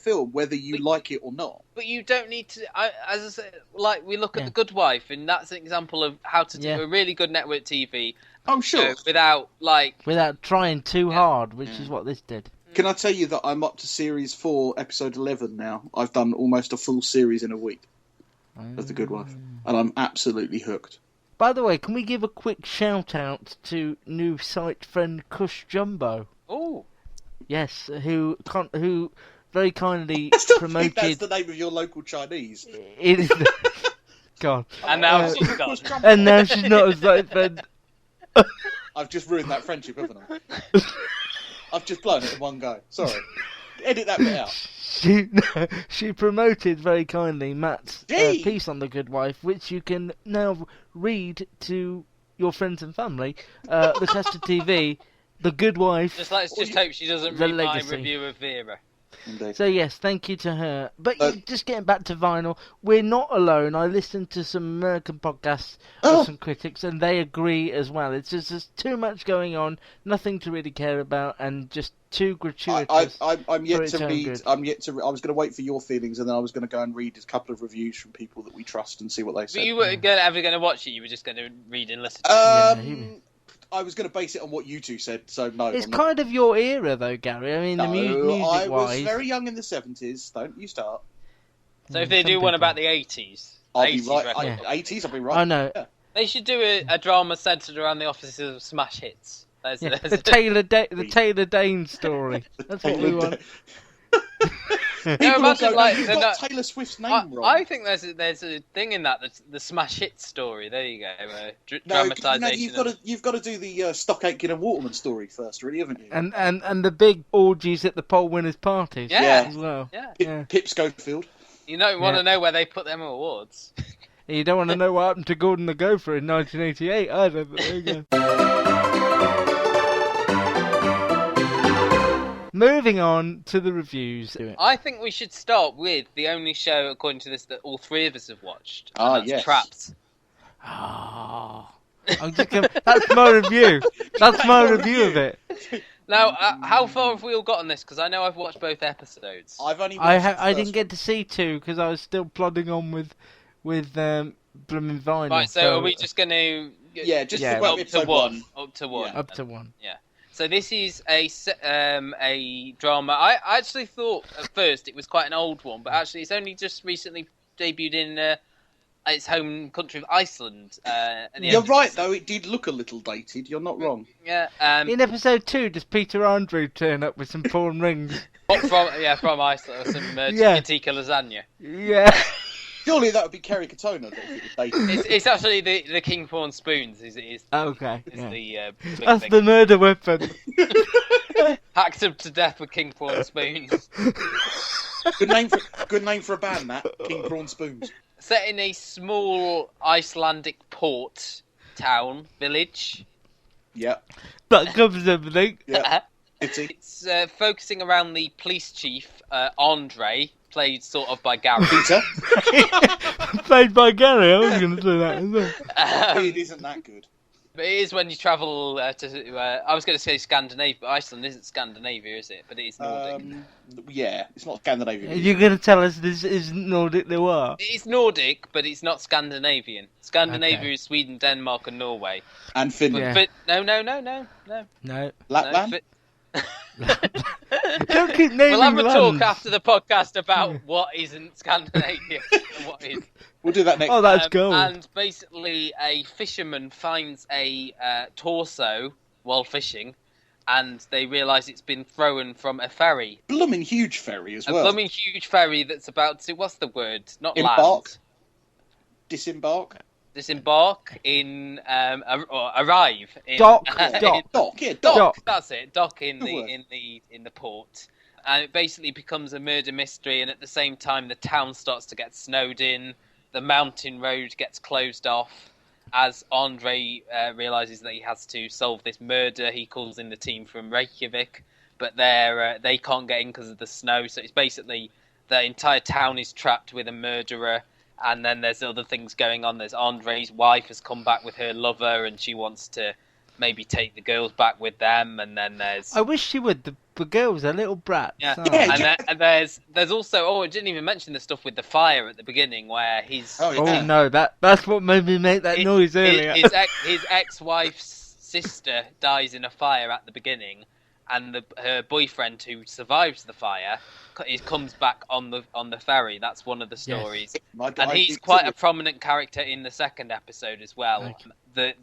film, whether you like it or not. But you don't need to. As I said, like we look at The Good Wife, and that's an example of how to do a really good network TV. Oh, sure. Without trying too hard, which is what this did. Can I tell you that I'm up to series 4, episode 11 now? I've done almost a full series in a week of The Good Wife, and I'm absolutely hooked. By the way, can we give a quick shout out to new site friend Kush Jumbo? Oh, yes, who very kindly promoted. That's the name of your local Chinese. It is. God. And now she's gone. And now she's not a site friend. I've just ruined that friendship, haven't I? I've just blown it in one go. Sorry. Edit that bit out. She promoted very kindly Matt's piece on The Good Wife, which you can now read to your friends and family. The Tester TV, The Good Wife. Let's just hope she doesn't read my review of Vera. Indeed. So yes, thank you to her. But just getting back to vinyl, we're not alone. I listened to some American podcasts of some critics, and they agree as well. It's just there's too much going on, nothing to really care about, and just too gratuitous. I'm yet to read. I was going to wait for your feelings, and then I was going to go and read a couple of reviews from people that we trust and see what they say. But you weren't ever going to watch it. You were just going to read and listen to it. I was going to base it on what you two said, so no. It's kind of your era, though, Gary. I mean, no, music-wise... I was very young in the 70s. Don't you start. So if they do one about the 80s... I'll be right. 80s, I'll be right. I know. Yeah. They should do a drama centred around the offices of smash hits. The Taylor Dane story. That's what we want. Imagine got Taylor Swift's name wrong. I think there's a thing in that, the smash hit story. There you go, dramatisation. You've got to do the Stock Aitken and Waterman story first, really, haven't you? And the big orgies at the poll winners' parties. Yeah, as well. Yeah. Pip Schofield. You don't want to know where they put them awards. You don't want to know what happened to Gordon the Gopher in 1988 either. But there you go. Moving on to the reviews. I think we should start with the only show, according to this, that all three of us have watched. Yes. Trapped. That's my review. That's my review of it. Now, how far have we all got on this? Because I know I've watched both episodes. I didn't get to see 2 because I was still plodding on with blooming vinyl. Right, so are we just going to... up to one. Up to one. Yeah. Up to one. Yeah. So this is a drama. I actually thought at first it was quite an old one, but actually it's only just recently debuted in its home country of Iceland. You're right, though. It did look a little dated. You're not wrong. Yeah. In episode 2, does Peter Andrew turn up with some pawn rings? From Iceland, or some tikka lasagna. Yeah. Surely that would be Kerry Katona. It's actually the king prawn spoons. Okay. That's the murder weapon. Hacked them to death with king prawn spoons. Good name for a band, that King Prawn Spoons. Set in a small Icelandic port town village. Yeah. That covers everything. Yeah. It's focusing around the police chief, Andre, played sort of by Gary. Peter? Played by Gary, I was going to say that as well. It isn't that good. But it is when you travel to... I was going to say Scandinavia, but Iceland isn't Scandinavia, is it? But it is Nordic. Yeah, it's not Scandinavian. You're going to tell us this isn't Nordic noir? It's Nordic, but it's not Scandinavian. Scandinavia is Sweden, Denmark and Norway. And Finland. But no. Lapland? Don't keep naming We'll have a talk lands. after the podcast about what isn't Scandinavia and what is. We'll do that next. Oh, that's cool. And basically, a fisherman finds a torso while fishing, and they realise it's been thrown from a ferry. Blooming huge ferry as well. A blooming huge ferry that's about to, what's the word? Not Embark? land. Disembark in or arrive in Dock. Dock. That's it. Dock in the port, and it basically becomes a murder mystery. And at the same time, the town starts to get snowed in. The mountain road gets closed off as Andre realizes that he has to solve this murder. He calls in the team from Reykjavik, but they can't get in because of the snow. So it's basically the entire town is trapped with a murderer. And then there's other things going on. There's Andre's wife has come back with her lover, and she wants to maybe take the girls back with them. And then there's... I wish she would. the girl's a little brat. Yeah, So. and there's also I didn't even mention the stuff with the fire at the beginning where he's oh no, that's what made me make that noise earlier. His ex-wife's sister dies in a fire at the beginning, and her boyfriend who survives the fire comes back on the ferry. That's one of the stories, yes. And he's quite a prominent character in the second episode as well.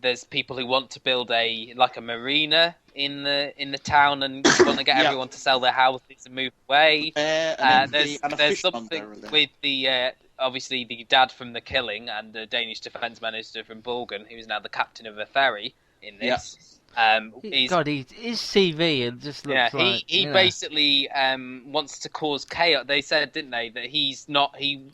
There's people who want to build a marina in the town and want to get everyone to sell their houses and move away. There's something with the obviously the dad from The Killing and the Danish defence minister from Bulgan, who's now the captain of a ferry in this. His CV and just looks like he basically wants to cause chaos. They said, didn't they, that he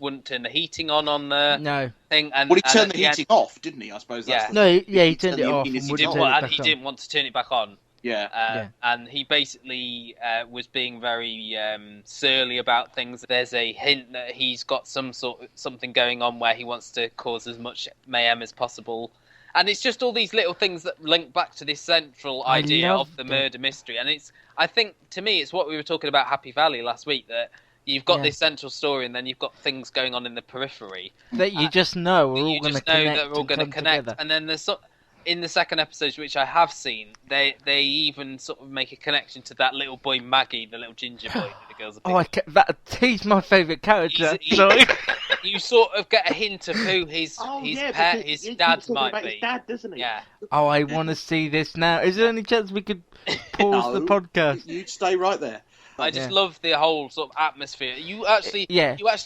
wouldn't turn the heating on the thing. And he turned the heating off, didn't he? I suppose. He turned it off. He didn't want to turn it back on. Yeah. And he basically was being very surly about things. There's a hint that he's got something going on where he wants to cause as much mayhem as possible. And it's just all these little things that link back to this central idea of the murder mystery. And I think, to me, it's what we were talking about Happy Valley last week, that you've got this central story and then you've got things going on in the periphery. That you just know are all going to connect. That are all going to connect. And then there's in the second episode, which I have seen, they even sort of make a connection to that little boy Maggie, the little ginger boy that the girls are he's my favourite character. You sort of get a hint of who his dad might be. His dad, doesn't he? Yeah. Oh, I want to see this now. Is there any chance we could pause the podcast? You'd stay right there. I just love the whole sort of atmosphere. You actually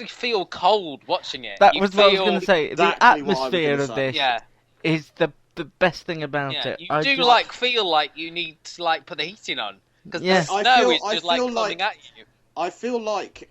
feel cold watching it. That was what I was going to say. The atmosphere of this is the best thing about it. You feel like you need to put the heating on because the snow is just coming at you. I feel like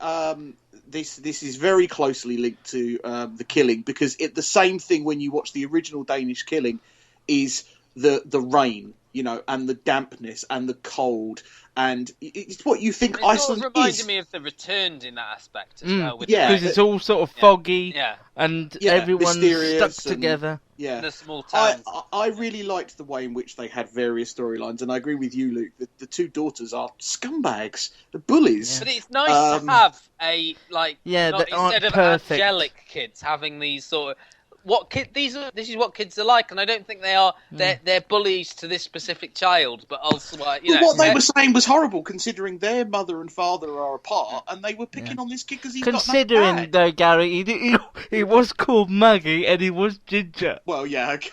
this is very closely linked to The Killing, because the same thing when you watch the original Danish Killing is the rain, and the dampness and the cold, and it's what you think Iceland is. It reminded me of The Returned in that aspect as well. Because it's all sort of foggy and everyone's stuck together. Yeah, the small towns. I really liked the way in which they had various storylines, and I agree with you, Luke. The two daughters are scumbags, the bullies. But it's nice to have instead of perfect. Angelic kids having these sort of this is what kids are like, and I don't think they are. They're bullies to this specific child, but also what they were saying was horrible, considering their mother and father are apart, and they were picking on this kid because he's considering got no bag. Though, Gary, he was called Maggie and he was ginger. Well, yeah. Okay.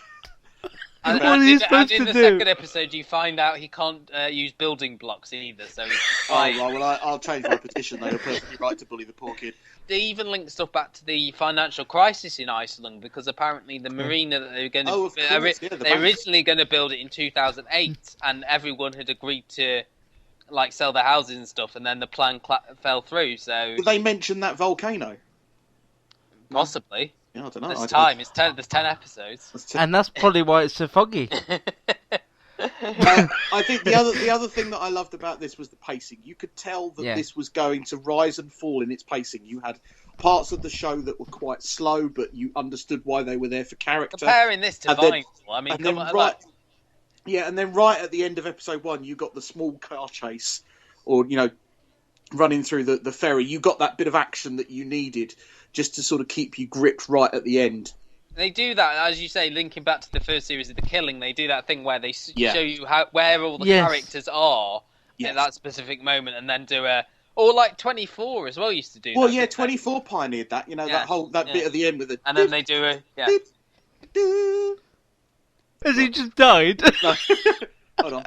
What are you supposed to do? In the second episode, you find out he can't use building blocks either, so he's fine. Oh, well, I'll change my petition. They were perfectly right to bully the poor kid. They even link stuff back to the financial crisis in Iceland, because apparently the marina that they were going to they originally going to build it in 2008, and everyone had agreed to sell their houses and stuff, and then the plan fell through. So did they mention that volcano? Possibly. Yeah, I don't know. There's time. There's 10 episodes, and that's probably why it's so foggy. I think the other thing that I loved about this was the pacing. You could tell that this was going to rise and fall in its pacing. You had parts of the show that were quite slow, but you understood why they were there for character. Comparing this to Vinyl, I mean, and then right at the end of episode 1, you got the small car chase, or running through the ferry. You got that bit of action that you needed just to sort of keep you gripped right at the end. They do that, as you say, linking back to the first series of The Killing. They do that thing where they show you where all the characters are at that specific moment, and then do or 24 as well used to do. Well, 24 pioneered that. That bit at the end with the. And then they do Has he just died? No. Hold on.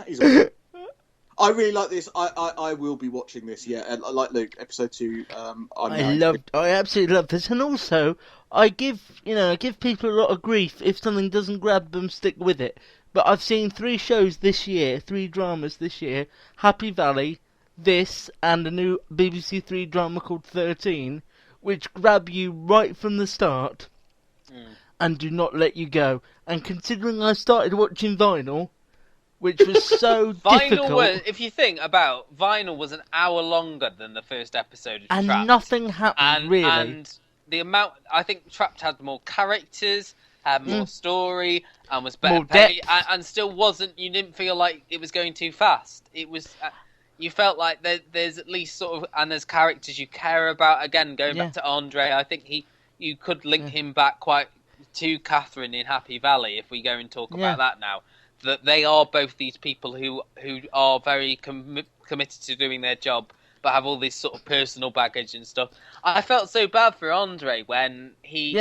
He's all I really like this. I will be watching this. Yeah, and like Luke, episode 2. I absolutely love this, and also I give people a lot of grief if something doesn't grab them, stick with it. But I've seen 3 shows this year, 3 dramas this year: Happy Valley, this, and a new BBC 3 drama called 13, which grab you right from the start and do not let you go. And considering I started watching Vinyl, which was so difficult. If you think about Vinyl, was an hour longer than the first episode of Trapped. And nothing happened, really. And the amount, I think Trapped had more characters, had more story, and was better more depth. and still wasn't, you didn't feel like it was going too fast. It was, you felt like there's at least sort of, and there's characters you care about. Again, going back to Andre, I think you could link him back quite to Catherine in Happy Valley if we go and talk about that now. That they are both these people who are very committed to doing their job, but have all this sort of personal baggage and stuff. I felt so bad for Andre when he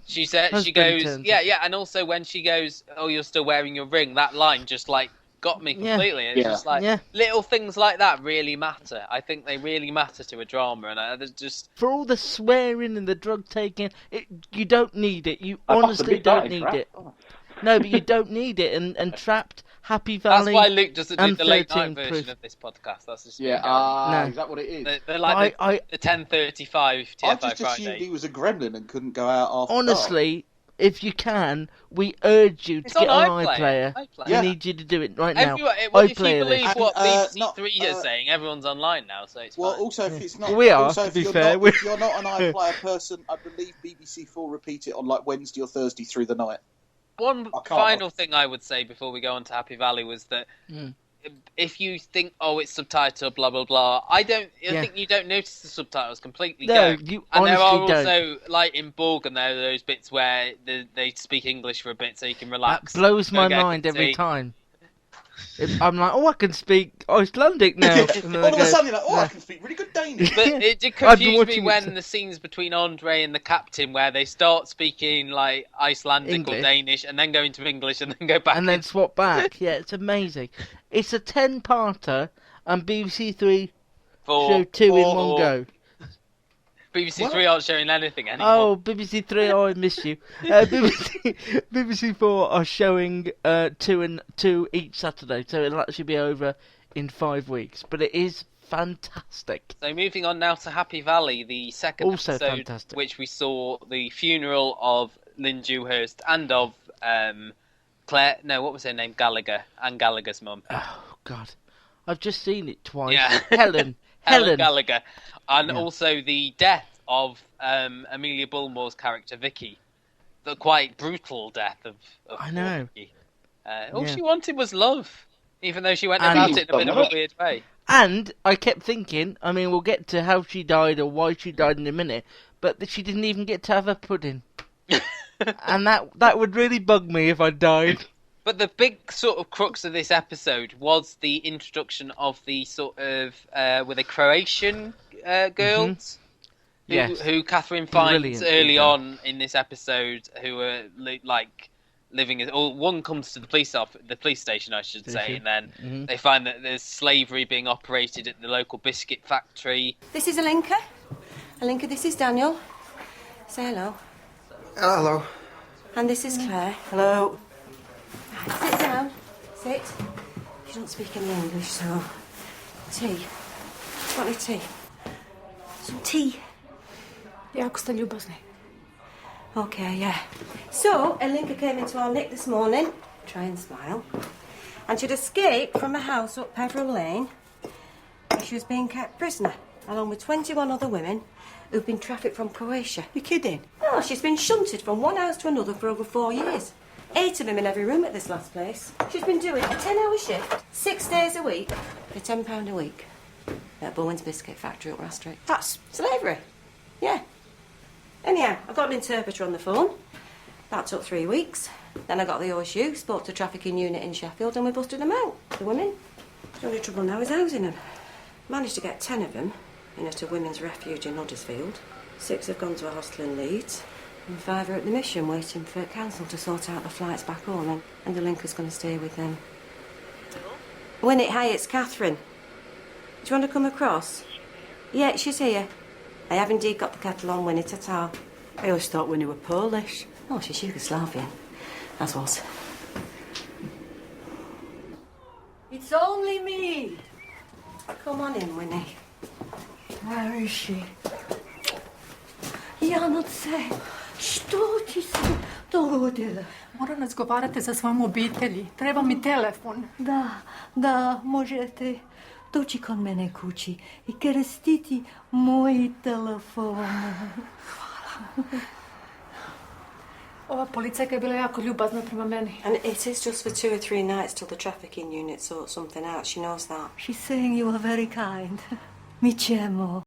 she goes and also when she goes, "Oh, you're still wearing your ring." That line just like got me completely. It's just like little things like that really matter. I think they really matter to a drama, and just for all the swearing and the drug taking, you don't need it. You honestly don't need it. No, but you don't need it. And Trapped, Happy Valley. That's why Luke doesn't do the late night version of this podcast. That's just is that what it is? They're like the 10:35 TFI I just Friday. assumed he was a gremlin and couldn't go out after Honestly, if you can, we urge you to get on iPlayer. We need you to do it right now. If you believe what BBC Three is saying, everyone's online now, so it's fine. Also, if it's not, we are. Also, to be fair, if you're not an iPlayer person, I believe BBC 4 repeat it on like Wednesday or Thursday through the night. One final thing I would say before we go on to Happy Valley was that if you think, it's subtitled, blah blah blah, I think you don't notice the subtitles completely. No, you and there are honestly also like in Borgen, there are those bits where they speak English for a bit so you can relax. That blows my mind every time. I'm like, I can speak Icelandic now. All of a sudden you're like, I can speak really good Danish. But it did confuse me when the scenes between Andre and the captain where they start speaking like Icelandic or Danish and then go into English and then go back. And then swap back. Yeah, it's amazing. It's a 10-parter and BBC 3 show 2 in one go. BBC 3 aren't showing anything anymore. Oh, BBC 3, I miss you. BBC 4 are showing 2 each Saturday, so it'll actually be over in 5 weeks. But it is fantastic. So moving on now to Happy Valley, the second also episode, fantastic. Which we saw the funeral of Lynn Dewhurst and of Claire. No, what was her name? Gallagher and Gallagher's mum. Oh God, I've just seen it twice. Yeah. Helen Gallagher, and also the death of Amelia Bullmore's character Vicky, the quite brutal death of I know. Vicky. All she wanted was love, even though she went about it in a bit of a weird way. And I kept thinking, I mean, we'll get to how she died or why she died in a minute, but she didn't even get to have her pudding. And that would really bug me if I died. But the big sort of crux of this episode was the introduction of the sort of were they Croatian girls who Catherine finds early on in this episode, who are like living. Or one comes to the police station, I should say, and then they find that there's slavery being operated at the local biscuit factory. This is Alinka. Alinka, this is Daniel. Say hello. Hello. And this is Claire. Hello. Sit down. Sit. You don't speak any English, so... Tea. Got any tea? Some tea? Jako ste ljubazni. Okay, yeah. So, Alinka came into our nick this morning. Try and smile. And she'd escaped from a house up Peveril Lane where she was being kept prisoner, along with 21 other women who've been trafficked from Croatia. You're kidding? Oh, she's been shunted from one house to another for over 4 years. 8 of them in every room at this last place. She's been doing a 10-hour shift, 6 days a week, for £10 a week. At Bowen's Biscuit Factory up Rastrick. That's slavery. Yeah. Anyhow, I got an interpreter on the phone. That took 3 weeks. Then I got the OSU, spoke to a trafficking unit in Sheffield, and we busted them out, the women. The only trouble now is housing them. Managed to get 10 of them in at a women's refuge in Huddersfield. 6 have gone to a hostel in Leeds. And 5 are at the mission waiting for council to sort out the flights back home, and Alinka's going to stay with them. Winnie, hi, it's Catherine. Do you want to come across? Yeah, she's here. I have indeed got the kettle on, Winnie, ta-ta. I always thought Winnie were Polish. Oh, she's Yugoslavian. As was. It's only me. Come on in, Winnie. Where is she? Janoce, što ti se dogodilo? Moram razgovarati sa svojom obitelji. Treba mi telefon. Da, možete doći kod mene kući i koristiti moj telefon. Hvala. Ova policajka je bila jako ljubazna prema meni. And it is just for 2 or 3 nights till the trafficking unit sorts something out. She knows that. She's saying you are very kind. Mi ci amo.